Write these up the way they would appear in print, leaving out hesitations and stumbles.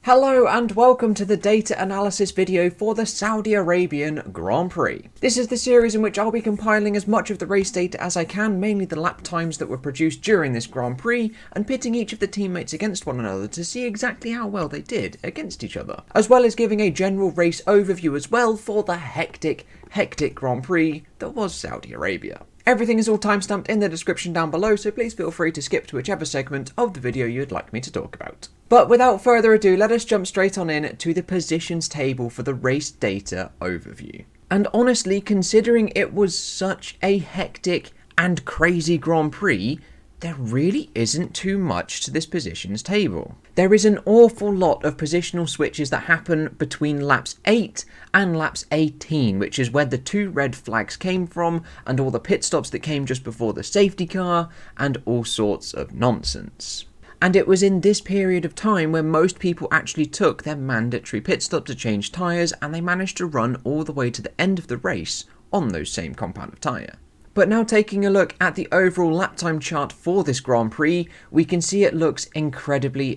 Hello and welcome to the data analysis video for the Saudi Arabian Grand Prix. This is the series in which I'll be compiling as much of the race data as I can, mainly the lap times that were produced during this Grand Prix, and pitting each of the teammates against one another to see exactly how well they did against each other, as well as giving a general race overview as well for the hectic Grand Prix that was Saudi Arabia. Everything is all timestamped in the description down below, so please feel free to skip to whichever segment of the video you'd like me to talk about. But without further ado, let us jump straight on in to the positions table for the race data overview. And honestly, considering it was such a hectic and crazy Grand Prix, there really isn't too much to this positions table. There is an awful lot of positional switches that happen between laps 8 and laps 18, which is where the two red flags came from, and all the pit stops that came just before the safety car, and all sorts of nonsense. And it was in this period of time where most people actually took their mandatory pit stop to change tyres, and they managed to run all the way to the end of the race on those same compound of tyre. But now taking a look at the overall lap time chart for this Grand Prix, we can see it looks incredibly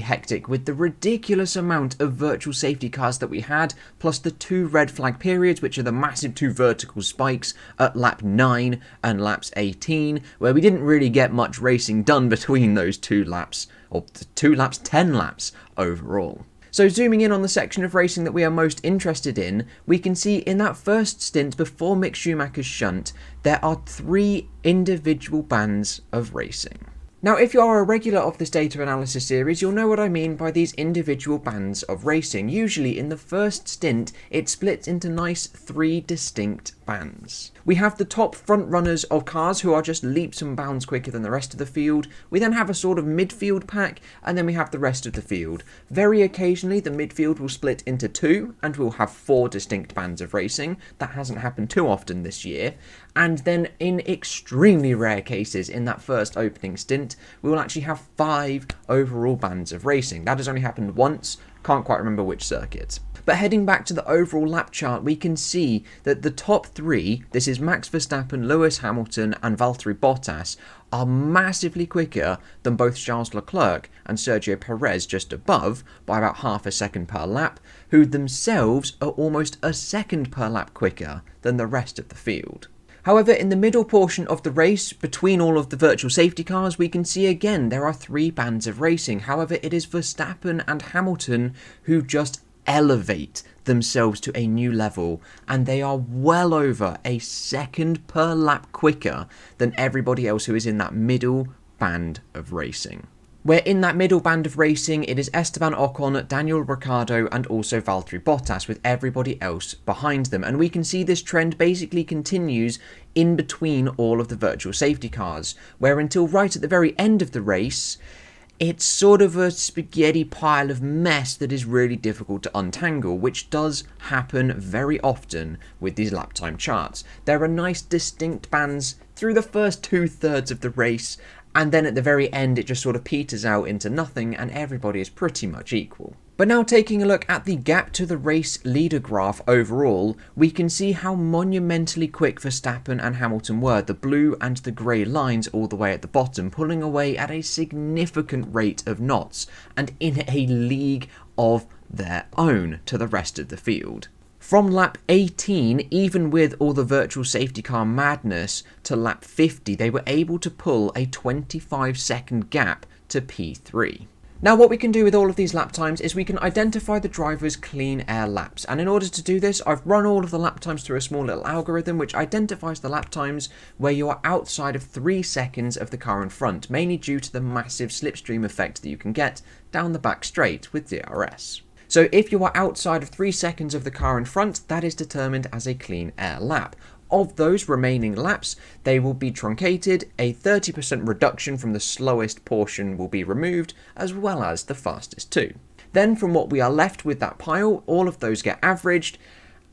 hectic with the ridiculous amount of virtual safety cars that we had, plus the two red flag periods, which are the massive two vertical spikes at lap 9 and laps 18, where we didn't really get much racing done between those 2 laps, or 10 laps overall. So zooming in on the section of racing that we are most interested in, we can see in that first stint before Mick Schumacher's shunt, there are 3 individual bands of racing. Now, if you are a regular of this data analysis series, you'll know what I mean by these individual bands of racing. Usually in the first stint, it splits into nice 3 distinct bands. We have the top front runners of cars who are just leaps and bounds quicker than the rest of the field. We then have a sort of midfield pack, and then we have the rest of the field. Very occasionally, the midfield will split into 2, and we'll have 4 distinct bands of racing. That hasn't happened too often this year. And then in extremely rare cases, in that first opening stint, we will actually have 5 overall bands of racing. That has only happened once, can't quite remember which circuit. But heading back to the overall lap chart, we can see that the top 3, this is Max Verstappen, Lewis Hamilton and Valtteri Bottas, are massively quicker than both Charles Leclerc and Sergio Perez just above by about half a second per lap, who themselves are almost a second per lap quicker than the rest of the field. However, in the middle portion of the race, between all of the virtual safety cars, we can see again there are 3 bands of racing. However, it is Verstappen and Hamilton who just elevate themselves to a new level, and they are well over a second per lap quicker than everybody else who is in that middle band of racing. Where in that middle band of racing, it is Esteban Ocon, Daniel Ricciardo and also Valtteri Bottas, with everybody else behind them. And we can see this trend basically continues in between all of the virtual safety cars, where until right at the very end of the race, it's sort of a spaghetti pile of mess that is really difficult to untangle, which does happen very often with these lap time charts. There are nice distinct bands through the first 2/3 of the race, and then at the very end it just sort of peters out into nothing and everybody is pretty much equal. But now taking a look at the gap to the race leader graph overall, we can see how monumentally quick Verstappen and Hamilton were, the blue and the grey lines all the way at the bottom, pulling away at a significant rate of knots and in a league of their own to the rest of the field. From lap 18, even with all the virtual safety car madness, to lap 50, they were able to pull a 25-second gap to P3. Now what we can do with all of these lap times is we can identify the driver's clean air laps, and in order to do this I've run all of the lap times through a small little algorithm which identifies the lap times where you are outside of 3 seconds of the car in front, mainly due to the massive slipstream effect that you can get down the back straight with DRS. So if you are outside of 3 seconds of the car in front, that is determined as a clean air lap. Of those remaining laps, they will be truncated, a 30% reduction from the slowest portion will be removed, as well as the fastest too. Then from what we are left with that pile, all of those get averaged,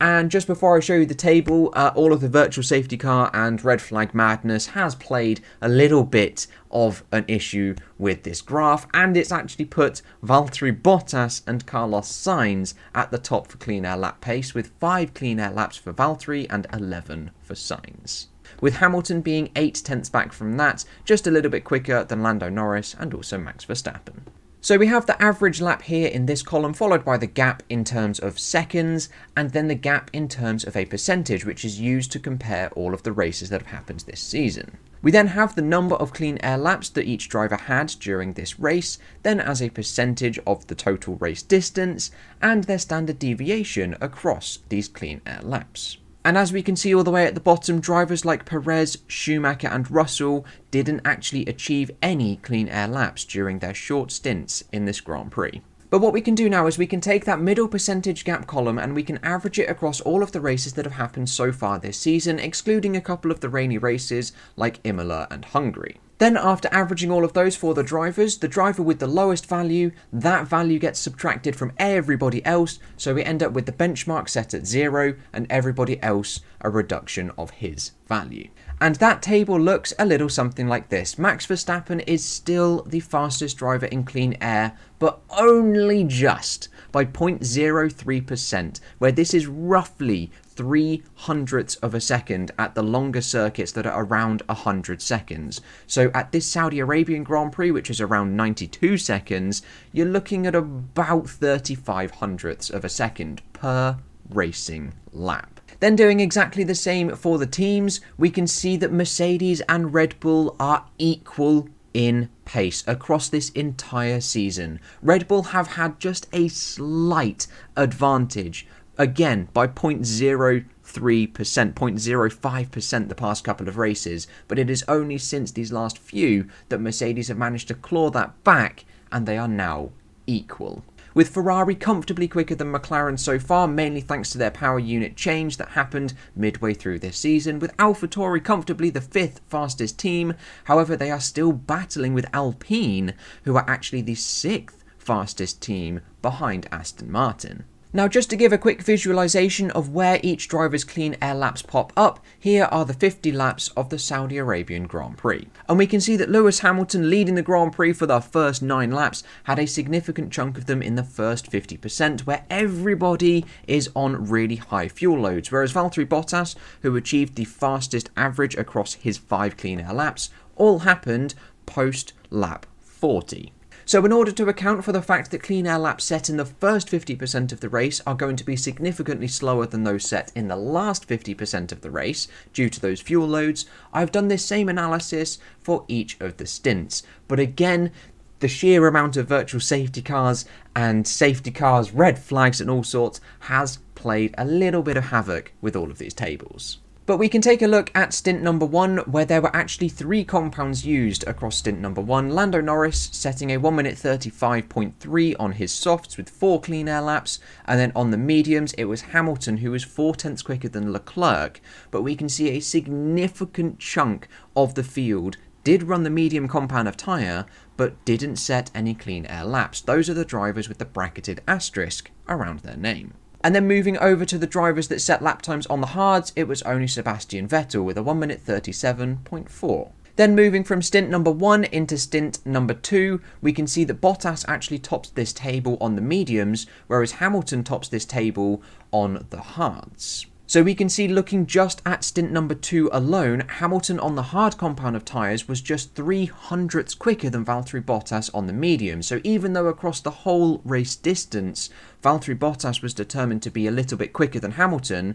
and just before I show you the table, all of the virtual safety car and red flag madness has played a little bit of an issue with this graph, and it's actually put Valtteri Bottas and Carlos Sainz at the top for clean air lap pace, with 5 clean air laps for Valtteri and 11 for Sainz, with Hamilton being 8 tenths back from that, just a little bit quicker than Lando Norris and also Max Verstappen. So we have the average lap here in this column, followed by the gap in terms of seconds, and then the gap in terms of a percentage, which is used to compare all of the races that have happened this season. We then have the number of clean air laps that each driver had during this race, then as a percentage of the total race distance, and their standard deviation across these clean air laps. And as we can see all the way at the bottom, drivers like Perez, Schumacher and Russell didn't actually achieve any clean air laps during their short stints in this Grand Prix. But what we can do now is we can take that middle percentage gap column and we can average it across all of the races that have happened so far this season, excluding a couple of the rainy races like Imola and Hungary. Then after averaging all of those for the drivers, the driver with the lowest value, that value gets subtracted from everybody else, so we end up with the benchmark set at 0 and everybody else a reduction of his value. And that table looks a little something like this. Max Verstappen is still the fastest driver in clean air, but only just by 0.03%, where this is roughly 0.03 of a second at the longer circuits that are around 100 seconds. So at this Saudi Arabian Grand Prix, which is around 92 seconds, you're looking at about 0.35 of a second per racing lap. Then doing exactly the same for the teams, we can see that Mercedes and Red Bull are equal in pace across this entire season. Red Bull have had just a slight advantage, again by 0.03%, 0.05% the past couple of races, but it is only since these last few that Mercedes have managed to claw that back and they are now equal. With Ferrari comfortably quicker than McLaren so far, mainly thanks to their power unit change that happened midway through this season, with AlphaTauri comfortably the 5th fastest team. However, they are still battling with Alpine, who are actually the 6th fastest team behind Aston Martin. Now, just to give a quick visualization of where each driver's clean air laps pop up, here are the 50 laps of the Saudi Arabian Grand Prix. And we can see that Lewis Hamilton, leading the Grand Prix for the first 9 laps, had a significant chunk of them in the first 50%, where everybody is on really high fuel loads, whereas Valtteri Bottas, who achieved the fastest average across his 5 clean air laps, all happened post lap 40. So in order to account for the fact that clean air laps set in the first 50% of the race are going to be significantly slower than those set in the last 50% of the race due to those fuel loads, I've done this same analysis for each of the stints. But again, the sheer amount of virtual safety cars and safety cars, red flags and all sorts has played a little bit of havoc with all of these tables. But we can take a look at stint number 1, where there were actually 3 compounds used across stint number 1. Lando Norris setting a 1 minute 35.3 on his softs with 4 clean air laps, and then on the mediums it was Hamilton who was 4 tenths quicker than Leclerc. But we can see a significant chunk of the field did run the medium compound of tyre, but didn't set any clean air laps. Those are the drivers with the bracketed asterisk around their name. And then moving over to the drivers that set lap times on the hards, it was only Sebastian Vettel with a 1 minute 37.4. Then moving from stint number 1 into stint number 2, we can see that Bottas actually tops this table on the mediums, whereas Hamilton tops this table on the hards. So we can see, looking just at stint number 2 alone, Hamilton on the hard compound of tyres was just 0.03 quicker than Valtteri Bottas on the medium. So even though across the whole race distance, Valtteri Bottas was determined to be a little bit quicker than Hamilton,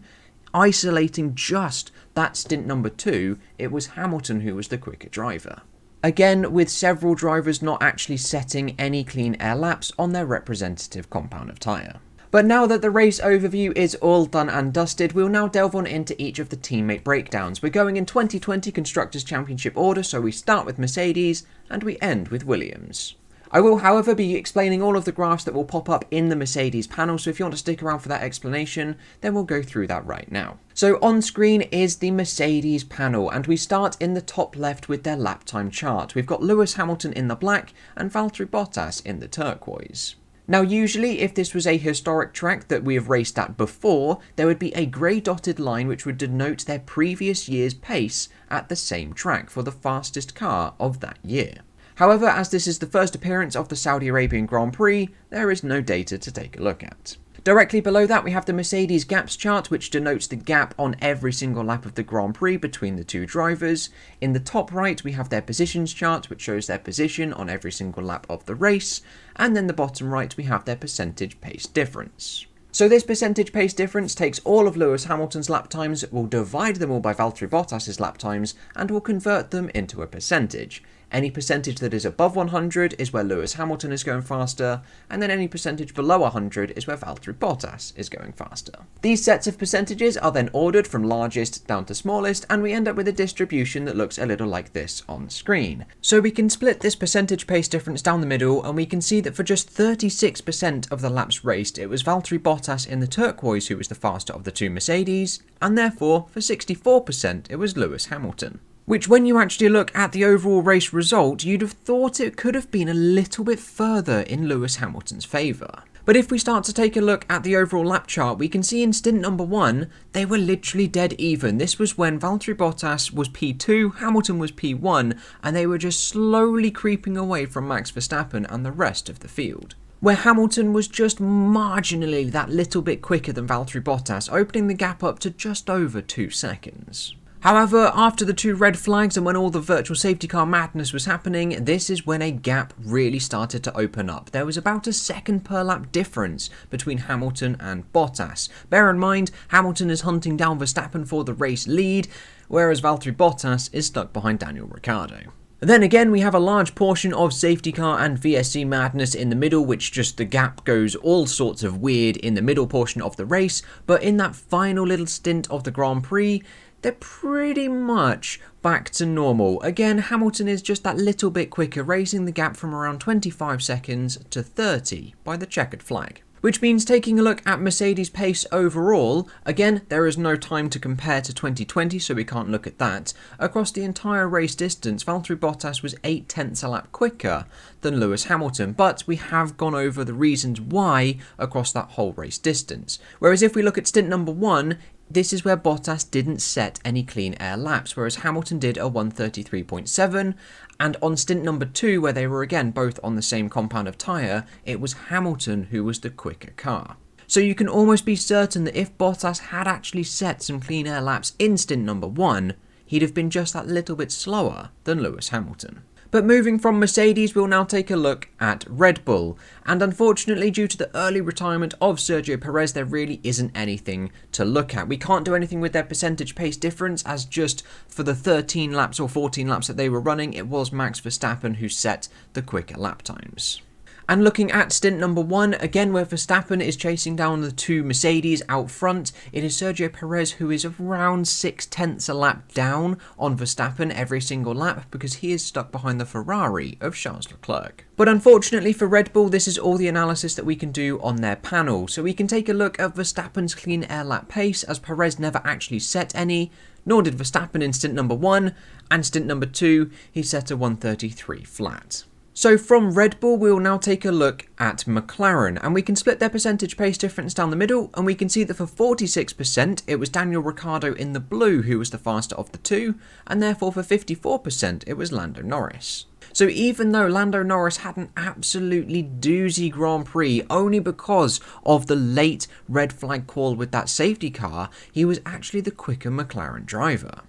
isolating just that stint number 2, it was Hamilton who was the quicker driver. Again, with several drivers not actually setting any clean air laps on their representative compound of tyre. But now that the race overview is all done and dusted, we'll now delve on into each of the teammate breakdowns. We're going in 2020 Constructors' Championship order, so we start with Mercedes and we end with Williams. I will, however, be explaining all of the graphs that will pop up in the Mercedes panel, so if you want to stick around for that explanation, then we'll go through that right now. So on screen is the Mercedes panel, and we start in the top left with their lap time chart. We've got Lewis Hamilton in the black and Valtteri Bottas in the turquoise. Now usually if this was a historic track that we have raced at before, there would be a grey dotted line which would denote their previous year's pace at the same track for the fastest car of that year. However, as this is the first appearance of the Saudi Arabian Grand Prix, there is no data to take a look at. Directly below that we have the Mercedes gaps chart, which denotes the gap on every single lap of the Grand Prix between the two drivers. In the top right we have their positions chart, which shows their position on every single lap of the race, and then the bottom right we have their percentage pace difference. So this percentage pace difference takes all of Lewis Hamilton's lap times, will divide them all by Valtteri Bottas's lap times, and will convert them into a percentage. Any percentage that is above 100 is where Lewis Hamilton is going faster, and then any percentage below 100 is where Valtteri Bottas is going faster. These sets of percentages are then ordered from largest down to smallest, and we end up with a distribution that looks a little like this on screen. So we can split this percentage pace difference down the middle, and we can see that for just 36% of the laps raced, it was Valtteri Bottas in the turquoise who was the faster of the two Mercedes, and therefore for 64% it was Lewis Hamilton. Which, when you actually look at the overall race result, you'd have thought it could have been a little bit further in Lewis Hamilton's favour. But if we start to take a look at the overall lap chart, we can see in stint number 1, they were literally dead even. This was when Valtteri Bottas was P2, Hamilton was P1, and they were just slowly creeping away from Max Verstappen and the rest of the field. Where Hamilton was just marginally that little bit quicker than Valtteri Bottas, opening the gap up to just over 2 seconds. However, after the 2 red flags and when all the virtual safety car madness was happening, this is when a gap really started to open up. There was about a second per lap difference between Hamilton and Bottas. Bear in mind, Hamilton is hunting down Verstappen for the race lead, whereas Valtteri Bottas is stuck behind Daniel Ricciardo. Then again, we have a large portion of safety car and VSC madness in the middle, which just the gap goes all sorts of weird in the middle portion of the race, but in that final little stint of the Grand Prix, they're pretty much back to normal. Again, Hamilton is just that little bit quicker, raising the gap from around 25 seconds to 30 by the checkered flag. Which means taking a look at Mercedes' pace overall, again, there is no time to compare to 2020, so we can't look at that. Across the entire race distance, Valtteri Bottas was 0.8 a lap quicker than Lewis Hamilton, but we have gone over the reasons why across that whole race distance. Whereas if we look at stint number 1, this is where Bottas didn't set any clean air laps, whereas Hamilton did a 133.7, and on stint number 2, where they were again both on the same compound of tyre, it was Hamilton who was the quicker car. So you can almost be certain that if Bottas had actually set some clean air laps in stint number 1, he'd have been just that little bit slower than Lewis Hamilton. But moving from Mercedes, we'll now take a look at Red Bull. And unfortunately, due to the early retirement of Sergio Perez, there really isn't anything to look at. We can't do anything with their percentage pace difference, as just for the 13 laps or 14 laps that they were running, it was Max Verstappen who set the quicker lap times. And looking at stint number 1, again where Verstappen is chasing down the 2 Mercedes out front, it is Sergio Perez who is around 0.6 a lap down on Verstappen every single lap because he is stuck behind the Ferrari of Charles Leclerc. But unfortunately for Red Bull, this is all the analysis that we can do on their panel. So we can take a look at Verstappen's clean air lap pace, as Perez never actually set any, nor did Verstappen in stint number 1, and stint number 2, he set a 133 flat. So from Red Bull, we will now take a look at McLaren, and we can split their percentage pace difference down the middle, and we can see that for 46%, it was Daniel Ricciardo in the blue who was the faster of the 2, and therefore for 54%, it was Lando Norris. So even though Lando Norris had an absolutely doozy Grand Prix only because of the late red flag call with that safety car, he was actually the quicker McLaren driver.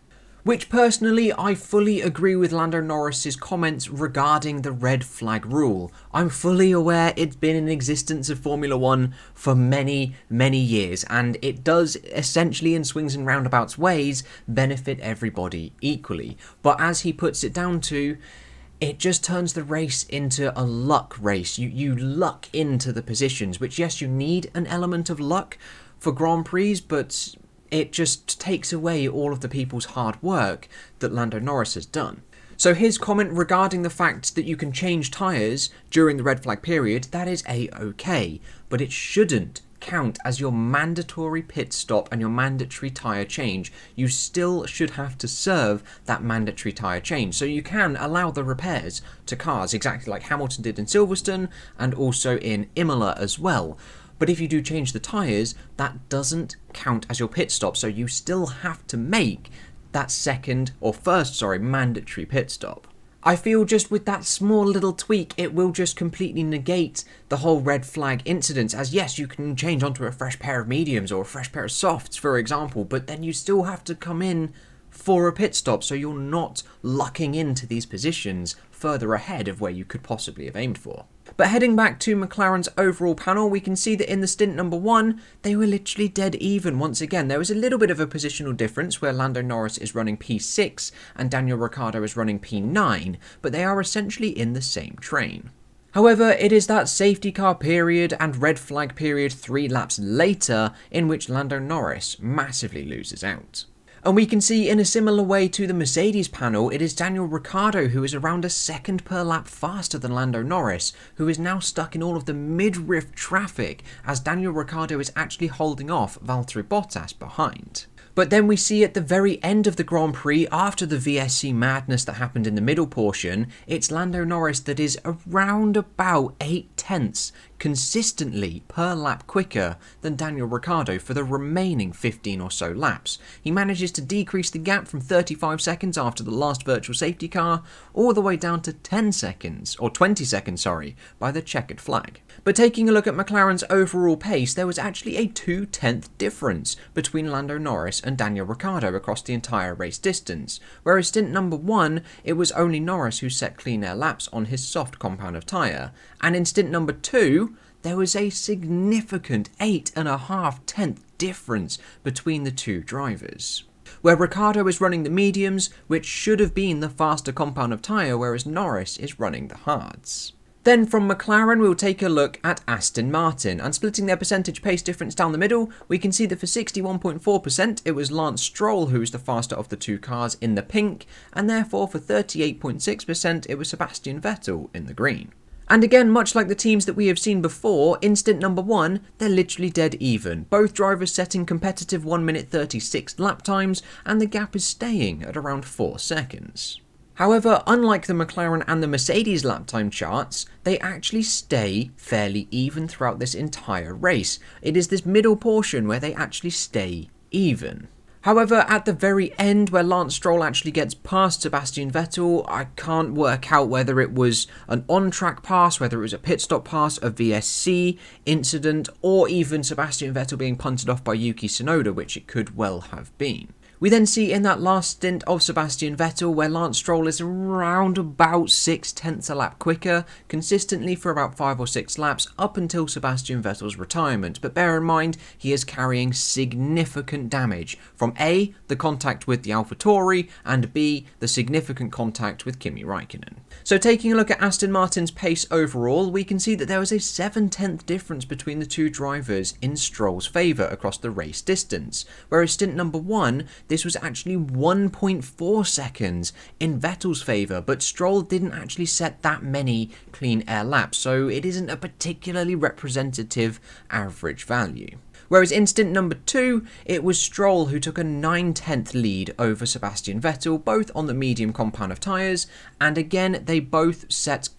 Which personally, I fully agree with Lando Norris's comments regarding the red flag rule. I'm fully aware it's been in existence of Formula 1 for many, many years, and it does essentially, in swings and roundabouts ways, benefit everybody equally. But as he puts it down to, it just turns the race into a luck race. You luck into the positions, which yes, you need an element of luck for Grand Prix, but it just takes away all of the people's hard work that Lando Norris has done. So his comment regarding the fact that you can change tyres during the red flag period, that is a-okay, but it shouldn't count as your mandatory pit stop and your mandatory tyre change. You still should have to serve that mandatory tyre change. So you can allow the repairs to cars, exactly like Hamilton did in Silverstone and also in Imola as well. But if you do change the tyres, that doesn't count as your pit stop, so you still have to make that first mandatory pit stop. I feel just with that small little tweak, it will just completely negate the whole red flag incident, as yes, you can change onto a fresh pair of mediums or a fresh pair of softs, for example, but then you still have to come in for a pit stop, so you're not lucking into these positions further ahead of where you could possibly have aimed for. But heading back to McLaren's overall panel, we can see that in the stint number 1, they were literally dead even once again. There was a little bit of a positional difference where Lando Norris is running P6 and Daniel Ricciardo is running P9, but they are essentially in the same train. However, it is that safety car period and red flag period 3 laps later in which Lando Norris massively loses out. And we can see in a similar way to the Mercedes panel, it is Daniel Ricciardo who is around a second per lap faster than Lando Norris, who is now stuck in all of the midriff traffic as Daniel Ricciardo is actually holding off Valtteri Bottas behind. But then we see at the very end of the Grand Prix, after the VSC madness that happened in the middle portion, it's Lando Norris that is around about 8/10 consistently per lap quicker than Daniel Ricciardo for the remaining 15 or so laps. He manages to decrease the gap from 35 seconds after the last virtual safety car, all the way down to 10 seconds, or 20 seconds, sorry, by the checkered flag. But taking a look at McLaren's overall pace, there was actually a 2/10 difference between Lando Norris and Daniel Ricciardo across the entire race distance, whereas stint number 1, it was only Norris who set clean air laps on his soft compound of tyre, and in stint number 2, there was a significant 8.5 difference between the two drivers, where Ricciardo is running the mediums, which should have been the faster compound of tyre, whereas Norris is running the hards. Then from McLaren, we'll take a look at Aston Martin, and splitting their percentage pace difference down the middle, we can see that for 61.4%, it was Lance Stroll who was the faster of the two cars in the pink, and therefore for 38.6%, it was Sebastian Vettel in the green. And again, much like the teams that we have seen before, in stint number 1, they're literally dead even. Both drivers setting competitive 1 minute 36 lap times, and the gap is staying at around 4 seconds. However, unlike the McLaren and the Mercedes lap time charts, they actually stay fairly even throughout this entire race. It is this middle portion where they actually stay even. However, at the very end, where Lance Stroll actually gets past Sebastian Vettel, I can't work out whether it was an on-track pass, whether it was a pit stop pass, a VSC incident, or even Sebastian Vettel being punted off by Yuki Tsunoda, which it could well have been. We then see in that last stint of Sebastian Vettel where Lance Stroll is around about 6/10 a lap quicker, consistently for about 5 or 6 laps up until Sebastian Vettel's retirement. But bear in mind, he is carrying significant damage from A, the contact with the Alfa Tauri, and B, the significant contact with Kimi Räikkönen. So taking a look at Aston Martin's pace overall, we can see that there was a 7/10 difference between the two drivers in Stroll's favour across the race distance, whereas stint number 1, this was actually 1.4 seconds in Vettel's favour, but Stroll didn't actually set that many clean air laps, so it isn't a particularly representative average value. Whereas in stint number 2, it was Stroll who took a 9/10 lead over Sebastian Vettel, both on the medium compound of tyres, and again they both set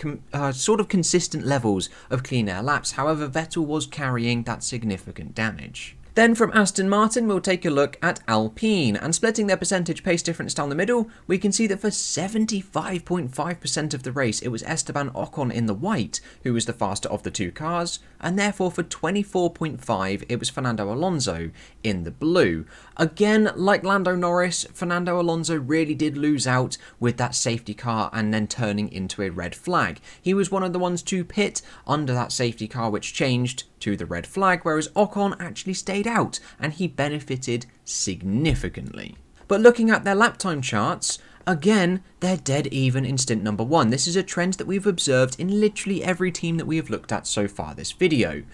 sort of consistent levels of clean air laps. However, Vettel was carrying that significant damage. Then from Aston Martin, we'll take a look at Alpine, and splitting their percentage pace difference down the middle, we can see that for 75.5% of the race, it was Esteban Ocon in the white who was the faster of the two cars, and therefore for 24.5, it was Fernando Alonso in the blue. Again, like Lando Norris, Fernando Alonso really did lose out with that safety car and then turning into a red flag. He was one of the ones to pit under that safety car, which changed to the red flag, whereas Ocon actually stayed out and he benefited significantly. But looking at their lap time charts, again, they're dead even in stint number 1. This is a trend that we've observed in literally every team that we have looked at so far this video.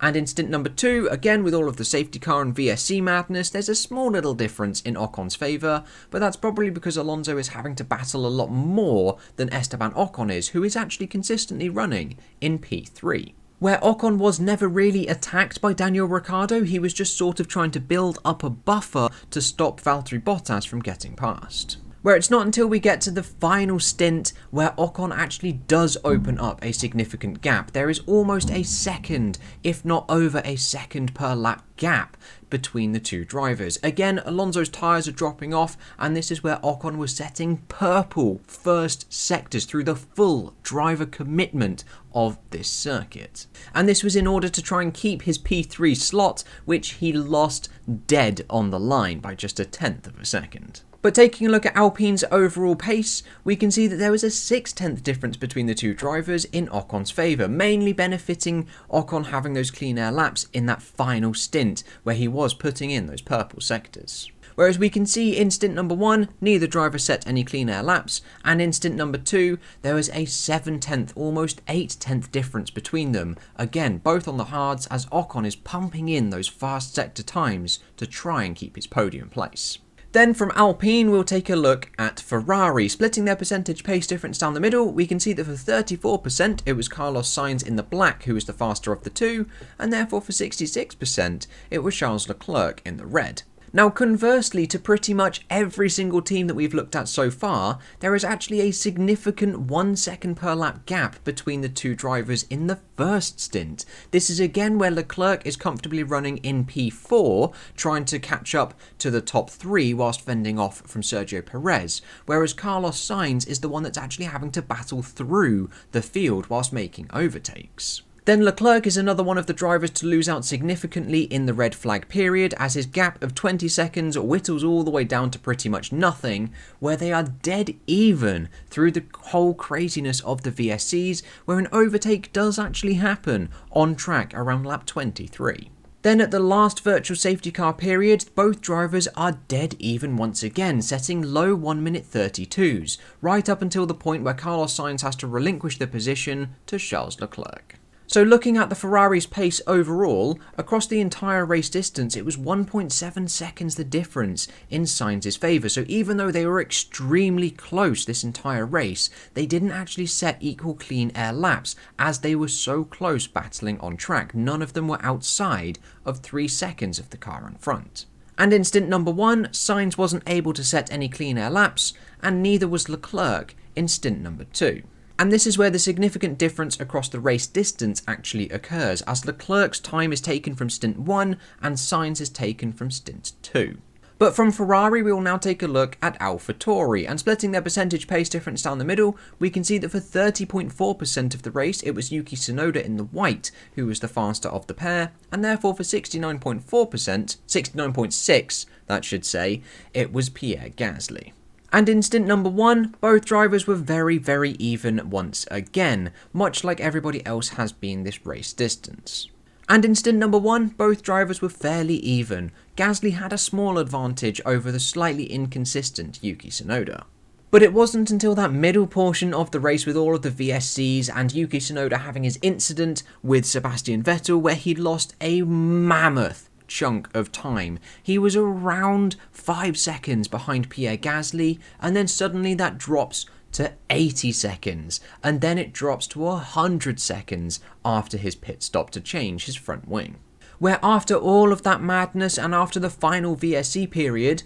And in stint number 2, again with all of the safety car and VSC madness, there's a small little difference in Ocon's favour, but that's probably because Alonso is having to battle a lot more than Esteban Ocon is, who is actually consistently running in P3. Where Ocon was never really attacked by Daniel Ricciardo, he was just sort of trying to build up a buffer to stop Valtteri Bottas from getting past. where it's not until we get to the final stint where Ocon actually does open up a significant gap. There is almost a second, if not over a second per lap gap between the two drivers. Again, Alonso's tyres are dropping off, and this is where Ocon was setting purple first sectors through the full driver commitment of this circuit. And this was in order to try and keep his P3 slot, which he lost dead on the line by just a tenth of a second. But taking a look at Alpine's overall pace, we can see that there was a 6/10 difference between the two drivers in Ocon's favour, mainly benefiting Ocon having those clean air laps in that final stint where he was putting in those purple sectors. Whereas we can see in stint number 1, neither driver set any clean air laps, and in stint number 2, there was a 7/10, almost 8/10 difference between them. Again, both on the hards, as Ocon is pumping in those fast sector times to try and keep his podium place. Then from Alpine, we'll take a look at Ferrari. Splitting their percentage pace difference down the middle, we can see that for 34%, it was Carlos Sainz in the black who was the faster of the two, and therefore for 66%, it was Charles Leclerc in the red. Now conversely to pretty much every single team that we've looked at so far, there is actually a significant 1 second per lap gap between the two drivers in the first stint. This is again where Leclerc is comfortably running in P4, trying to catch up to the top 3 whilst fending off from Sergio Perez, whereas Carlos Sainz is the one that's actually having to battle through the field whilst making overtakes. Then Leclerc is another one of the drivers to lose out significantly in the red flag period, as his gap of 20 seconds whittles all the way down to pretty much nothing, where they are dead even through the whole craziness of the VSCs, where an overtake does actually happen on track around lap 23. Then at the last virtual safety car period, both drivers are dead even once again, setting low 1 minute 32s, right up until the point where Carlos Sainz has to relinquish the position to Charles Leclerc. So looking at the Ferrari's pace overall, across the entire race distance, it was 1.7 seconds the difference in Sainz's favour. So even though they were extremely close this entire race, they didn't actually set equal clean air laps, as they were so close battling on track. None of them were outside of 3 seconds of the car in front. And in stint number 1, Sainz wasn't able to set any clean air laps, and neither was Leclerc in stint number 2. And this is where the significant difference across the race distance actually occurs, as Leclerc's time is taken from stint 1 and Sainz is taken from stint 2. But from Ferrari, we will now take a look at Alfa Tauri, and splitting their percentage pace difference down the middle, we can see that for 30.4% of the race, it was Yuki Tsunoda in the white who was the faster of the pair, and therefore for 69.6%, that should say, it was Pierre Gasly. And in stint number 1, both drivers were very, very even once again, much like everybody else has been this race distance. And in stint number 1, both drivers were fairly even. Gasly had a small advantage over the slightly inconsistent Yuki Tsunoda. But it wasn't until that middle portion of the race with all of the VSCs and Yuki Tsunoda having his incident with Sebastian Vettel where he lost a mammoth chunk of time. He was around 5 seconds behind Pierre Gasly, and then suddenly that drops to 80 seconds, and then it drops to 100 seconds after his pit stop to change his front wing. Where after all of that madness and after the final VSC period,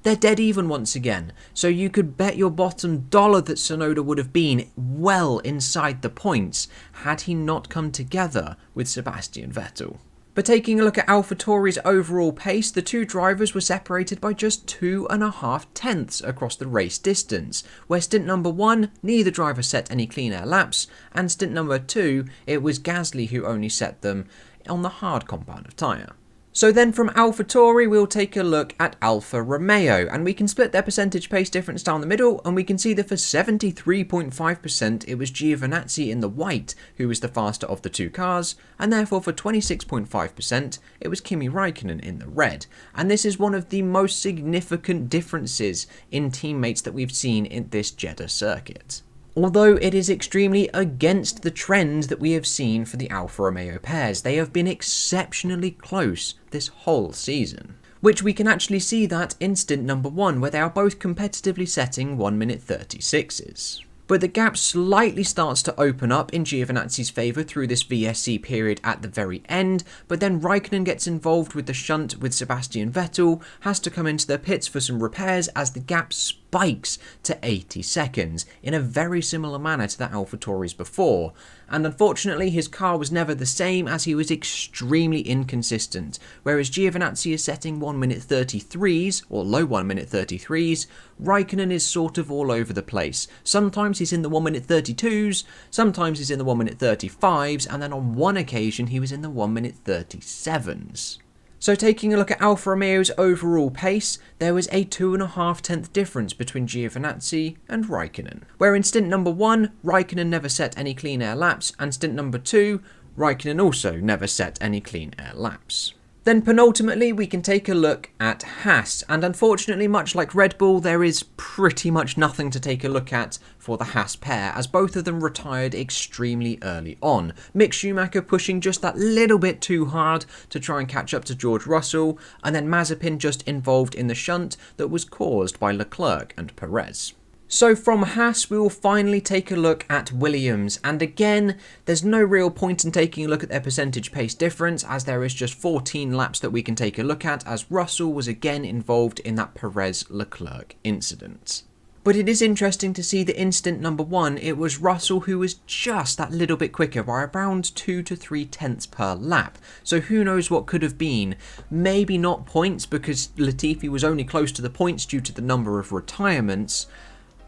they're dead even once again, so you could bet your bottom dollar that Tsunoda would have been well inside the points had he not come together with Sebastian Vettel. But taking a look at AlphaTauri's overall pace, the two drivers were separated by just 2.5 tenths across the race distance, where stint number 1, neither driver set any clean air laps, and stint number 2, it was Gasly who only set them on the hard compound of tyre. So then from AlphaTauri, we'll take a look at Alfa Romeo, and we can split their percentage pace difference down the middle, and we can see that for 73.5%, it was Giovinazzi in the white who was the faster of the two cars, and therefore for 26.5%, it was Kimi Räikkönen in the red. And this is one of the most significant differences in teammates that we've seen in this Jeddah circuit. Although it is extremely against the trend that we have seen for the Alfa Romeo pairs, they have been exceptionally close this whole season. Which we can actually see that in stint number 1, where they are both competitively setting 1 minute 36s. But the gap slightly starts to open up in Giovinazzi's favour through this VSC period at the very end, but then Räikkönen gets involved with the shunt with Sebastian Vettel, has to come into their pits for some repairs as the gap spikes to 80 seconds in a very similar manner to the AlphaTauris before. And unfortunately his car was never the same, as he was extremely inconsistent. Whereas Giovinazzi is setting 1 minute 33s, or low 1 minute 33s, Raikkonen is sort of all over the place. Sometimes he's in the 1 minute 32s, sometimes he's in the 1 minute 35s, and then on one occasion he was in the 1 minute 37s. So taking a look at Alfa Romeo's overall pace, there was a 2.5 difference between Giovinazzi and Raikkonen. Where in stint number 1, Raikkonen never set any clean air laps, and stint number 2, Raikkonen also never set any clean air laps. Then penultimately we can take a look at Haas, and unfortunately much like Red Bull there is pretty much nothing to take a look at for the Haas pair, as both of them retired extremely early on. Mick Schumacher pushing just that little bit too hard to try and catch up to George Russell, and then Mazepin just involved in the shunt that was caused by Leclerc and Perez. So from Haas, we will finally take a look at Williams, and again, there's no real point in taking a look at their percentage pace difference, as there is just 14 laps that we can take a look at, as Russell was again involved in that Perez-Leclerc incident. But it is interesting to see that in stint number 1, it was Russell who was just that little bit quicker by around 2 to 3 tenths per lap. So who knows what could have been. Maybe not points, because Latifi was only close to the points due to the number of retirements,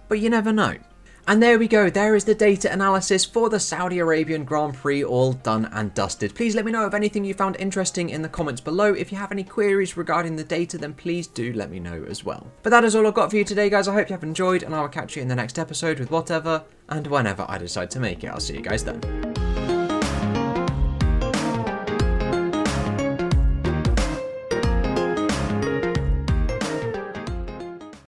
but you never know. And there we go, there is the data analysis for the Saudi Arabian Grand Prix all done and dusted. Please let me know of anything you found interesting in the comments below. If you have any queries regarding the data, then please do let me know as well. But that is all I've got for you today, guys. I hope you have enjoyed, and I will catch you in the next episode with whatever and whenever I decide to make it. I'll see you guys then.